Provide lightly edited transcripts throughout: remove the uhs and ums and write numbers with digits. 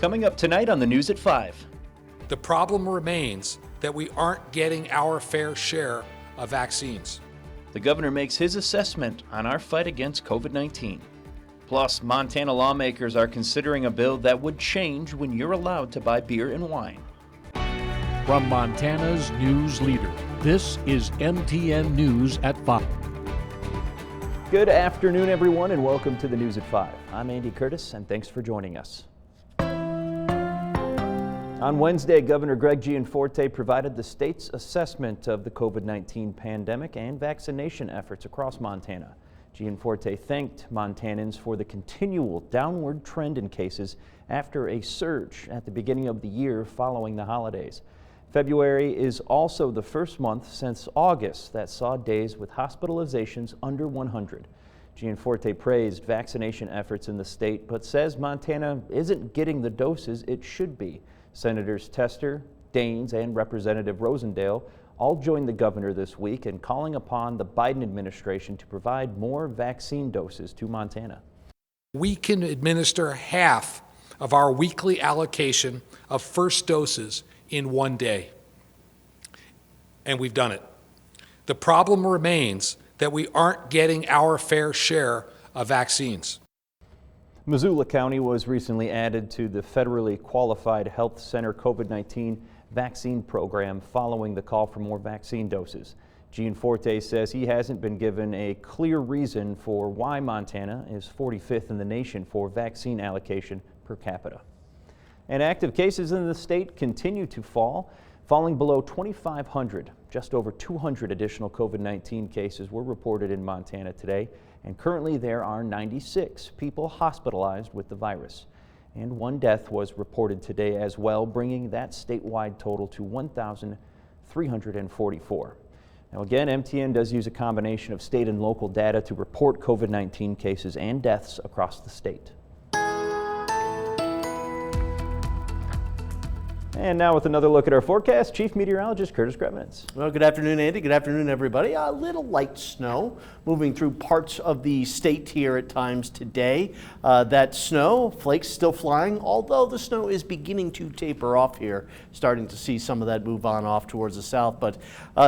Coming up tonight on the News at 5. The problem remains that we aren't getting our fair share of vaccines. The governor makes his assessment on our fight against COVID-19. Plus, Montana lawmakers are considering a bill that would change when you're allowed to buy beer and wine. From Montana's news leader, this is MTN News at 5. Good afternoon, everyone, and welcome to the News at 5. I'm Andy Curtis, and thanks for joining us. On Wednesday, Governor Greg Gianforte provided the state's assessment of the COVID-19 pandemic and vaccination efforts across Montana. Gianforte thanked Montanans for the continual downward trend in cases after a surge at the beginning of the year following the holidays. February is also the first month since August that saw days with hospitalizations under 100. Gianforte praised vaccination efforts in the state, but says Montana isn't getting the doses it should be. Senators Tester, Daines, and Representative Rosendale all joined the governor this week in calling upon the Biden administration to provide more vaccine doses to Montana. We can administer half of our weekly allocation of first doses in one day, and we've done it. The problem remains that we aren't getting our fair share of vaccines. Missoula County was recently added to the federally qualified health center COVID-19 vaccine program following the call for more vaccine doses. Gianforte says he hasn't been given a clear reason for why Montana is 45th in the nation for vaccine allocation per capita. And active cases in the state continue to fall, falling below 2,500. Just over 200 additional COVID-19 cases were reported in Montana today, and currently there are 96 people hospitalized with the virus. And one death was reported today as well, bringing that statewide total to 1,344. Now again, MTN does use a combination of state and local data to report COVID-19 cases and deaths across the state. And now with another look at our forecast, Chief Meteorologist Curtis Kremenitz. Well, good afternoon, Andy. Good afternoon, everybody. A little light snow moving through parts of the state here at times today. That snow flakes still flying, although the snow is beginning to taper off here. Starting to see some of that move on off towards the south, but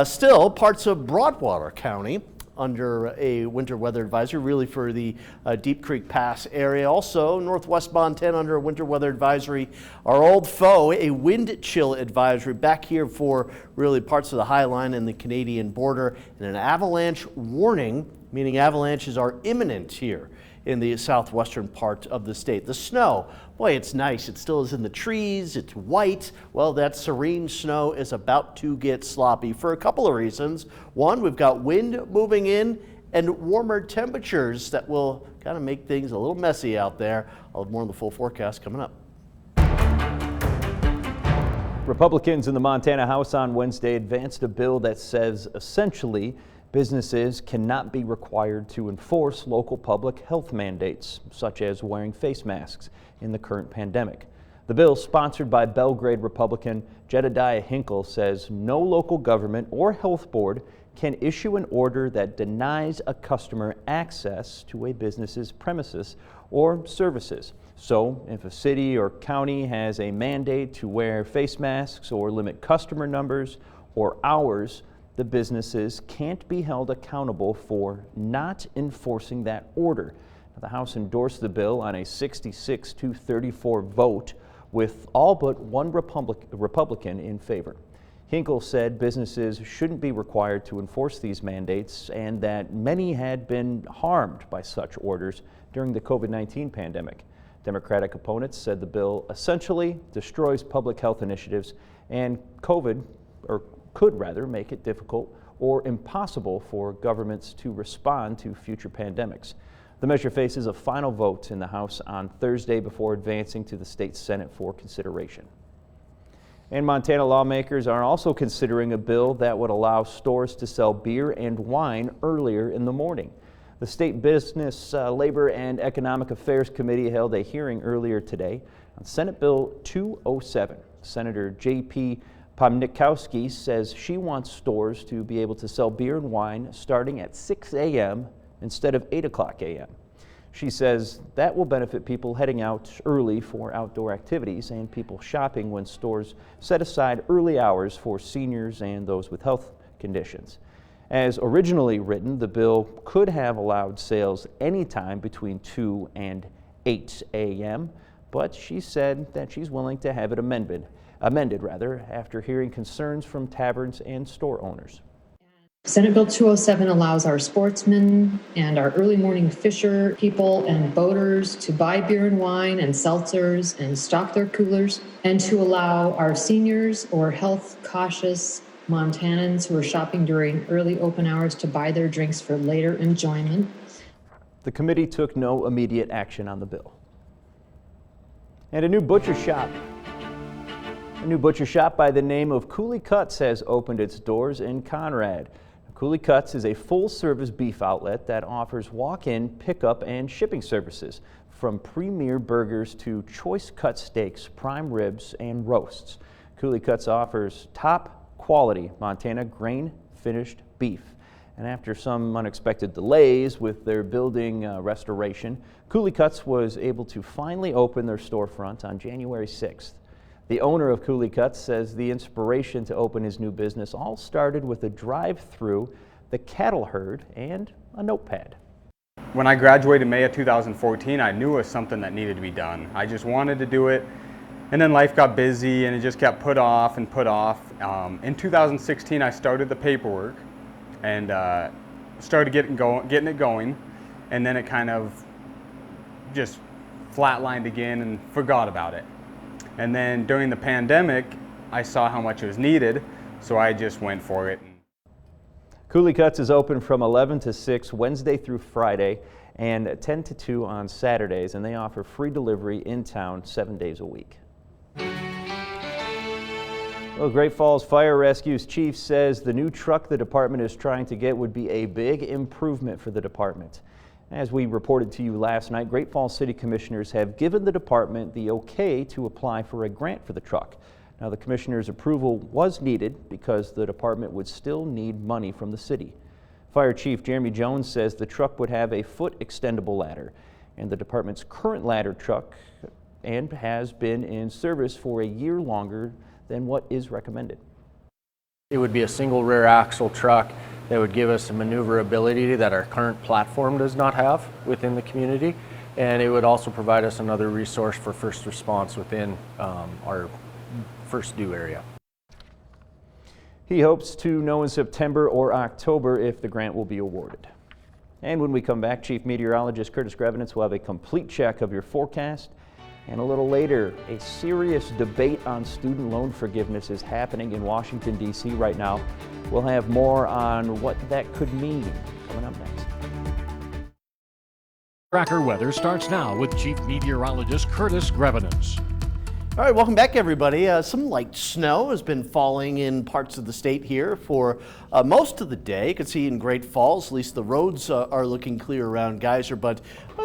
still parts of Broadwater County under a winter weather advisory, really for the Deep Creek Pass area. Also, northwest Montana under a winter weather advisory. Our old foe, a wind chill advisory back here for really parts of the High Line and the Canadian border, and an avalanche warning, meaning avalanches are imminent here in the southwestern part of the state. The snow, boy, it's nice. It still is in the trees. It's white. Well, that serene snow is about to get sloppy for a couple of reasons. One, we've got wind moving in and warmer temperatures that will kind of make things a little messy out there. I'll have more on the full forecast coming up. Republicans in the Montana House on Wednesday advanced a bill that says essentially businesses cannot be required to enforce local public health mandates, such as wearing face masks in the current pandemic. The bill, sponsored by Belgrade Republican Jedediah Hinkle, says no local government or health board can issue an order that denies a customer access to a business's premises or services. So, if a city or county has a mandate to wear face masks or limit customer numbers or hours, the businesses can't be held accountable for not enforcing that order. Now, the House endorsed the bill on a 66-34 vote, with all but one Republican in favor. Hinkle said businesses shouldn't be required to enforce these mandates and that many had been harmed by such orders during the COVID-19 pandemic. Democratic opponents said the bill essentially destroys public health initiatives and could make it difficult or impossible for governments to respond to future pandemics. The measure faces a final vote in the House on Thursday before advancing to the state Senate for consideration. And Montana lawmakers are also considering a bill that would allow stores to sell beer and wine earlier in the morning. The State Business, Labor, and Economic Affairs Committee held a hearing earlier today on Senate Bill 207. Senator J.P. Pomnikowski says she wants stores to be able to sell beer and wine starting at 6 a.m. instead of 8 o'clock a.m. She says that will benefit people heading out early for outdoor activities and people shopping when stores set aside early hours for seniors and those with health conditions. As originally written, the bill could have allowed sales anytime between 2 and 8 a.m., but she said that she's willing to have it amended after hearing concerns from taverns and store owners. Senate Bill 207 allows our sportsmen and our early morning fisher people and boaters to buy beer and wine and seltzers and stock their coolers, and to allow our seniors or health cautious Montanans who are shopping during early open hours to buy their drinks for later enjoyment. The committee took no immediate action on the bill. And a new butcher shop by the name of Cooley Cuts has opened its doors in Conrad. Cooley Cuts is a full-service beef outlet that offers walk-in, pickup, and shipping services, from premier burgers to choice cut steaks, prime ribs, and roasts. Cooley Cuts offers top-quality Montana grain-finished beef. And after some unexpected delays with their building restoration, Cooley Cuts was able to finally open their storefront on January 6th. The owner of Cooley Cuts says the inspiration to open his new business all started with a drive-through, the cattle herd, and a notepad. When I graduated in May of 2014, I knew it was something that needed to be done. I just wanted to do it, and then life got busy and it just kept put off and put off. In 2016, I started the paperwork and started getting it going, and then it kind of just flatlined again and forgot about it. And then during the pandemic, I saw how much it was needed, so I just went for it. Cooley Cuts is open from 11 to 6 Wednesday through Friday and 10 to 2 on Saturdays, and they offer free delivery in town 7 days a week. Well, Great Falls Fire Rescue's chief says the new truck the department is trying to get would be a big improvement for the department. As we reported to you last night, Great Falls City Commissioners have given the department the okay to apply for a grant for the truck. Now, the Commissioner's approval was needed because the department would still need money from the city. Fire Chief Jeremy Jones says the truck would have a foot extendable ladder, and the department's current ladder truck and has been in service for a year longer than what is recommended. It would be a single rear axle truck that would give us a maneuverability that our current platform does not have within the community, and it would also provide us another resource for first response within our first due area. He hopes to know in September or October if the grant will be awarded. And when we come back, Chief Meteorologist Curtis Grevenitz will have a complete check of your forecast. And a little later, a serious debate on student loan forgiveness is happening in Washington, D.C. right now. We'll have more on what that could mean coming up next. Tracker weather starts now with Chief Meteorologist Curtis Grevenitz. All right, welcome back, everybody. Some light snow has been falling in parts of the state here for most of the day. You can see in Great Falls, at least the roads are looking clear around Geyser, but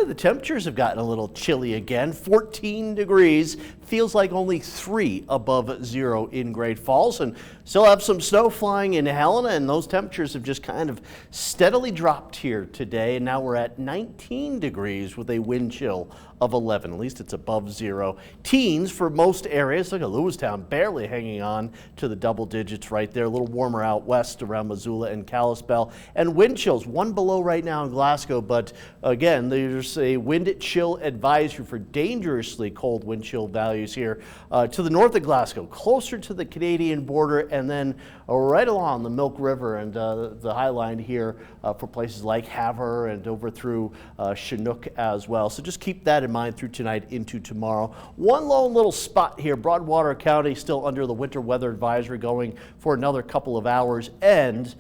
the temperatures have gotten a little chilly again. 14 degrees, feels like only 3 above zero in Great Falls, and still have some snow flying in Helena, and those temperatures have just kind of steadily dropped here today, and now we're at 19 degrees with a wind chill of 11. At least it's above zero. Teens for most areas. Look at Lewistown barely hanging on to the double digits right there. A little warmer out west around Missoula and Kalispell. And wind chills, 1 below right now in Glasgow, but again, there's a wind chill advisory for dangerously cold wind chill values here to the north of Glasgow, closer to the Canadian border, and then right along the Milk River and the High Line here for places like Havre and over through Chinook as well. So just keep that in mind through tonight into tomorrow. One lone little spot here, Broadwater County still under the winter weather advisory going for another couple of hours, and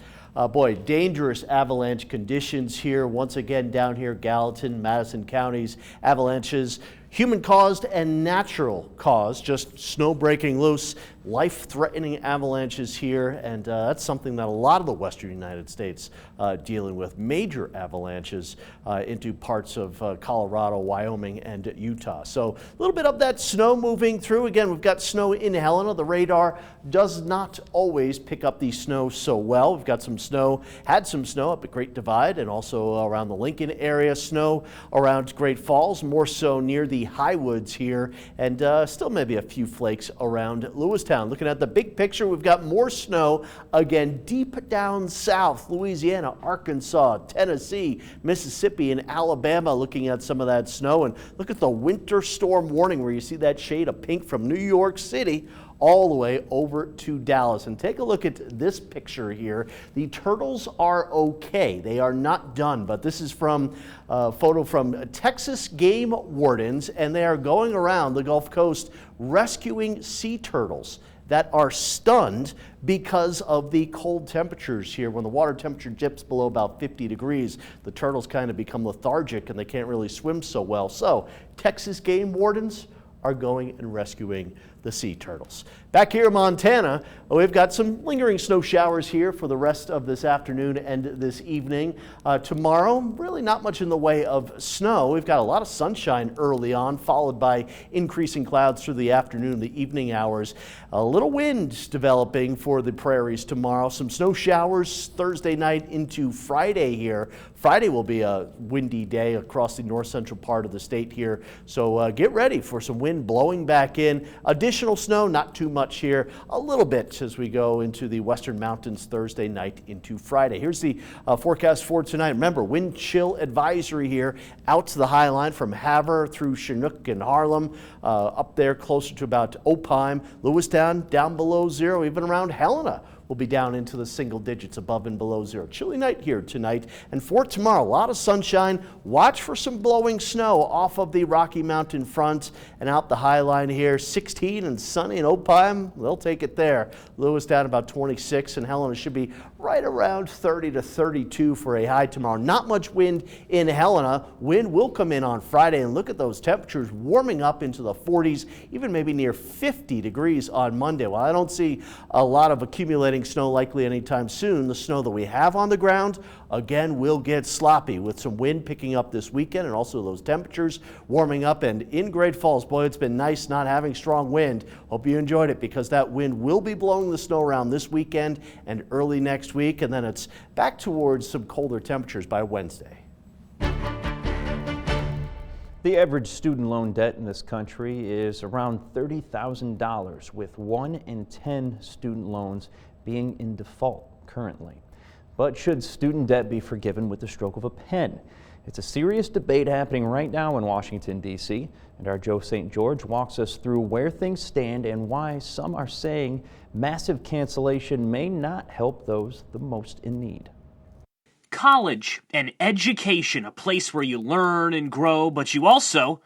boy, dangerous avalanche conditions here once again down here, Gallatin, Madison counties, avalanches, human-caused and natural cause, just snow breaking loose, life-threatening avalanches here, and that's something that a lot of the western United States dealing with, major avalanches into parts of Colorado, Wyoming, and Utah. So a little bit of that snow moving through. Again, we've got snow in Helena. The radar does not always pick up the snow so well. We've got some snow. Had some snow up at Great Divide and also around the Lincoln area. Snow around Great Falls, more so near the high woods here, and still maybe a few flakes around Lewistown. Looking at the big picture, we've got more snow again deep down south, Louisiana, Arkansas, Tennessee, Mississippi, and Alabama. Looking at some of that snow, and look at the winter storm warning where you see that shade of pink from New York City all the way over to Dallas. And take a look at this picture here. The turtles are okay. They are not done, but this is from a photo from Texas game wardens, and they are going around the Gulf Coast rescuing sea turtles that are stunned because of the cold temperatures here. When the water temperature dips below about 50 degrees, the turtles kind of become lethargic and they can't really swim so well. So Texas game wardens are going and rescuing the sea turtles. Back here in Montana, we've got some lingering snow showers here for the rest of this afternoon and this evening. Tomorrow, really not much in the way of snow. We've got a lot of sunshine early on, followed by increasing clouds through the afternoon and the evening hours. A little wind developing for the prairies tomorrow. Some snow showers Thursday night into Friday here. Friday will be a windy day across the north central part of the state here, so get ready for some wind blowing back in. Additional snow, not too much here, a little bit as we go into the western mountains Thursday night into Friday. Here's the forecast for tonight. Remember, wind chill advisory here out to the High Line from Havre through Chinook and Harlem, up there closer to about Opheim, Lewistown down below zero, even around Helena. We'll be down into the single digits above and below zero. Chilly night here tonight. And for tomorrow, a lot of sunshine. Watch for some blowing snow off of the Rocky Mountain front and out the High Line here. 16 and sunny in Opheim. They'll take it there. Lewistown about 26, and Helena should be right around 30 to 32 for a high tomorrow. Not much wind in Helena. Wind will come in on Friday, and look at those temperatures warming up into the 40s, even maybe near 50 degrees on Monday. Well, I don't see a lot of accumulating snow likely anytime soon. The snow that we have on the ground, again, will get sloppy with some wind picking up this weekend and also those temperatures warming up. And in Great Falls, boy, it's been nice not having strong wind. Hope you enjoyed it, because that wind will be blowing the snow around this weekend and early next week, and then it's back towards some colder temperatures by Wednesday. The average student loan debt in this country is around $30,000, with 1 in 10 student loans being in default currently. But should student debt be forgiven with the stroke of a pen? It's a serious debate happening right now in Washington, D.C., and our Joe St. George walks us through where things stand and why some are saying massive cancellation may not help those the most in need. College, an education, a place where you learn and grow, but you also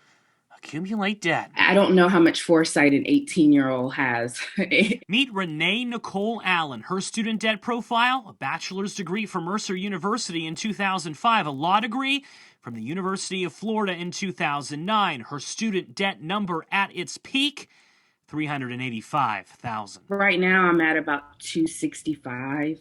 accumulate debt. I don't know how much foresight an 18-year-old has. Meet Renee Nicole Allen. Her student debt profile: a bachelor's degree from Mercer University in 2005, a law degree from the University of Florida in 2009. Her student debt number at its peak, $385,000. Right now I'm at about $265,000.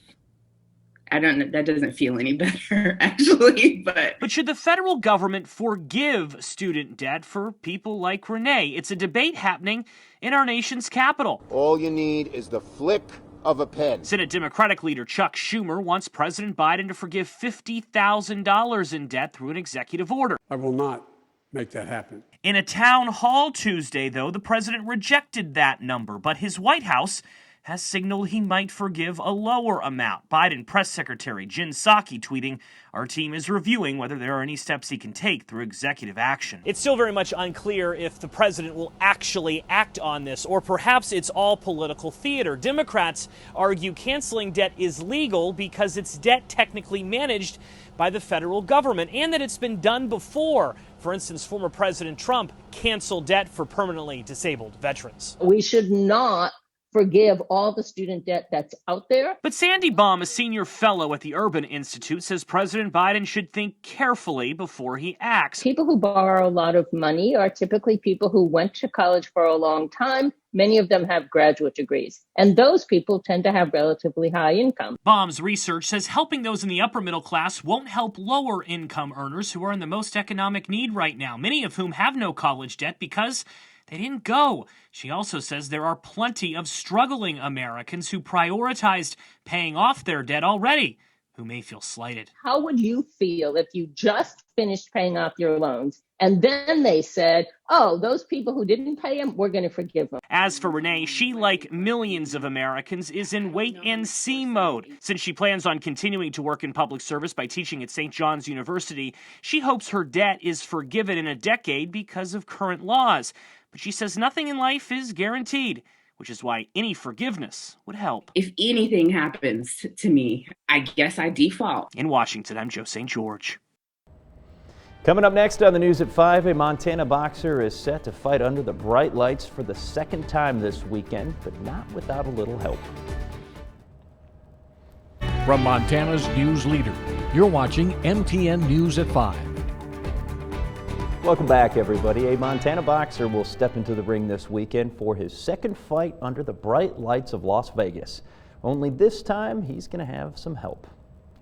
I don't know, that doesn't feel any better, actually, But should the federal government forgive student debt for people like Renee? It's a debate happening in our nation's capital. All you need is the flick of a pen. Senate Democratic leader Chuck Schumer wants President Biden to forgive $50,000 in debt through an executive order. I will not make that happen. In a town hall Tuesday, though, the president rejected that number, but his White House has signaled he might forgive a lower amount. Biden Press Secretary Jen Psaki tweeting, "Our team is reviewing whether there are any steps he can take through executive action." It's still very much unclear if the president will actually act on this, or perhaps it's all political theater. Democrats argue canceling debt is legal because it's debt technically managed by the federal government, and that it's been done before. For instance, former President Trump canceled debt for permanently disabled veterans. We should not forgive all the student debt that's out there. But Sandy Baum, a senior fellow at the Urban Institute, says President Biden should think carefully before he acts. People who borrow a lot of money are typically people who went to college for a long time. Many of them have graduate degrees, and those people tend to have relatively high income. Baum's research says helping those in the upper middle class won't help lower income earners who are in the most economic need right now, many of whom have no college debt because they didn't go. She also says there are plenty of struggling Americans who prioritized paying off their debt already, who may feel slighted. How would you feel if you just finished paying off your loans and then they said, oh, those people who didn't pay them, we're going to forgive them? As for Renee, she, like millions of Americans, is in wait-and-see mode. Since she plans on continuing to work in public service by teaching at St. John's University, she hopes her debt is forgiven in a decade because of current laws. But she says nothing in life is guaranteed, which is why any forgiveness would help. If anything happens to me, I guess I default. In Washington, I'm Joe St. George. Coming up next on the news at 5, a Montana boxer is set to fight under the bright lights for the second time this weekend, but not without a little help. From Montana's news leader, you're watching MTN News at 5. Welcome back, everybody. A Montana boxer will step into the ring this weekend for his second fight under the bright lights of Las Vegas. Only this time, he's going to have some help.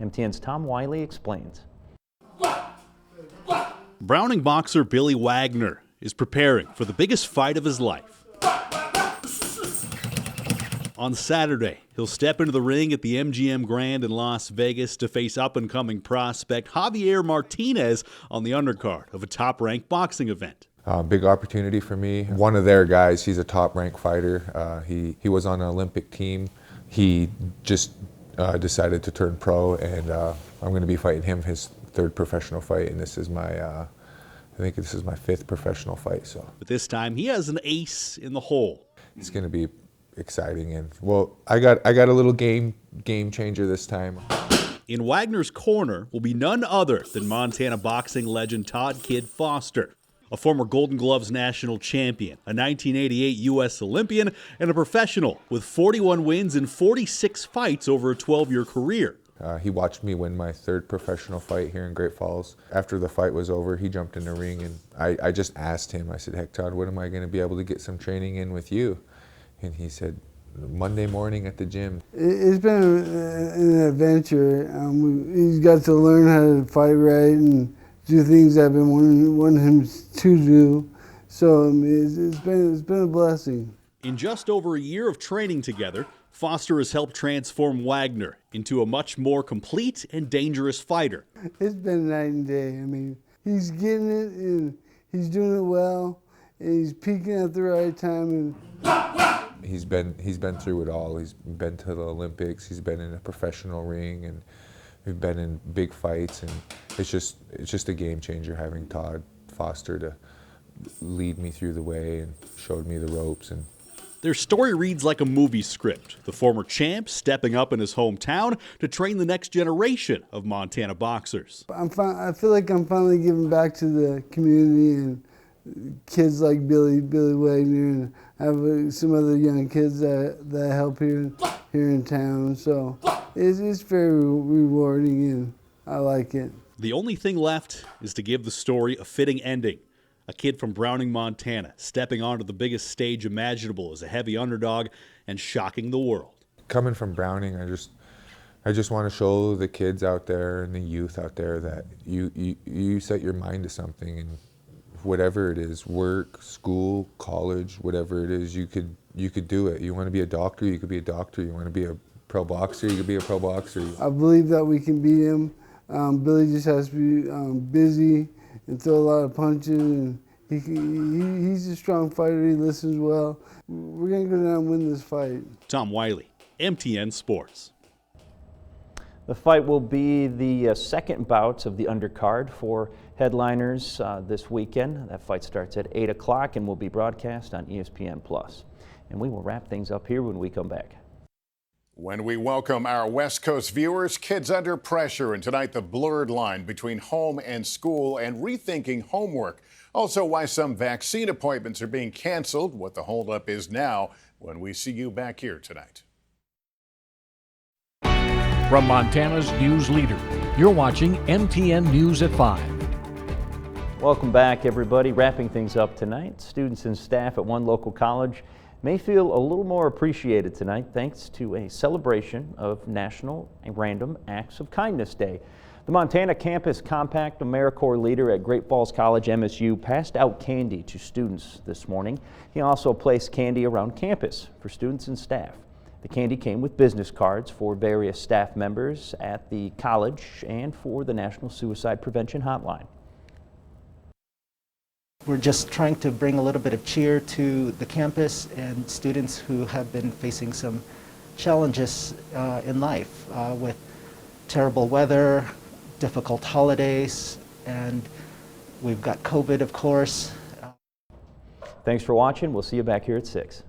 MTN's Tom Wiley explains. Browning boxer Billy Wagner is preparing for the biggest fight of his life. On Saturday, he'll step into the ring at the MGM Grand in Las Vegas to face up-and-coming prospect Javier Martinez on the undercard of a top-ranked boxing event. Big opportunity for me. One of their guys, he's a top-ranked fighter. He was on an Olympic team. He just decided to turn pro, and I'm going to be fighting him his third professional fight, and this is my, I think this is my fifth professional fight. So, but this time he has an ace in the hole. It's going to be exciting, and well, I got a little game changer this time. In Wagner's corner will be none other than Montana boxing legend Todd "Kid" Foster, a former Golden Gloves national champion, a 1988 U.S. Olympian, and a professional with 41 wins in 46 fights over a 12-year career. He watched me win my third professional fight here in Great Falls. After the fight was over, he jumped in the ring, and I just asked him, I said, heck, Todd, when am I going to be able to get some training in with you? And he said, Monday morning at the gym. It's been an adventure. He's got to learn how to fight right and do things I've been wanting him to do. So it's been a blessing. In just over a year of training together, Foster has helped transform Wagner into a much more complete and dangerous fighter. It's been night and day. I mean, he's getting it, and he's doing it well, and he's peaking at the right time. And he's been through it all. He's been to the Olympics. He's been in a professional ring, and we've been in big fights. And it's just a game changer having Todd Foster to lead me through the way and showed me the ropes. And their story reads like a movie script. The former champ stepping up in his hometown to train the next generation of Montana boxers. I feel like I'm finally giving back to the community and kids like Billy Wagner, and I have some other young kids that help here in town. So it's very rewarding, and I like it. The only thing left is to give the story a fitting ending. A kid from Browning, Montana, stepping onto the biggest stage imaginable as a heavy underdog and shocking the world. Coming from Browning, I just want to show the kids out there and the youth out there that you set your mind to something, and whatever it is, work, school, college, whatever it is, you could do it. You want to be a doctor, you could be a doctor. You want to be a pro boxer, you could be a pro boxer. I believe that we can beat him. Billy just has to be busy and throw a lot of punches, and he's a strong fighter. He listens well. We're going to go down and win this fight. Tom Wiley, MTN Sports. The fight will be the second bout of the undercard for headliners this weekend. That fight starts at 8 o'clock and will be broadcast on ESPN+. And we will wrap things up here when we come back. When we welcome our West Coast viewers, kids under pressure, and tonight the blurred line between home and school and rethinking homework. Also, why some vaccine appointments are being canceled, what the holdup is now, when we see you back here tonight. From Montana's news leader, you're watching MTN News at 5. Welcome back, everybody. Wrapping things up tonight, students and staff at one local college may feel a little more appreciated tonight thanks to a celebration of National Random Acts of Kindness Day. The Montana Campus Compact AmeriCorps leader at Great Falls College MSU passed out candy to students this morning. He also placed candy around campus for students and staff. The candy came with business cards for various staff members at the college and for the National Suicide Prevention Hotline. We're just trying to bring a little bit of cheer to the campus and students who have been facing some challenges in life with terrible weather, difficult holidays, and we've got COVID, of course. Thanks for watching. We'll see you back here at 6.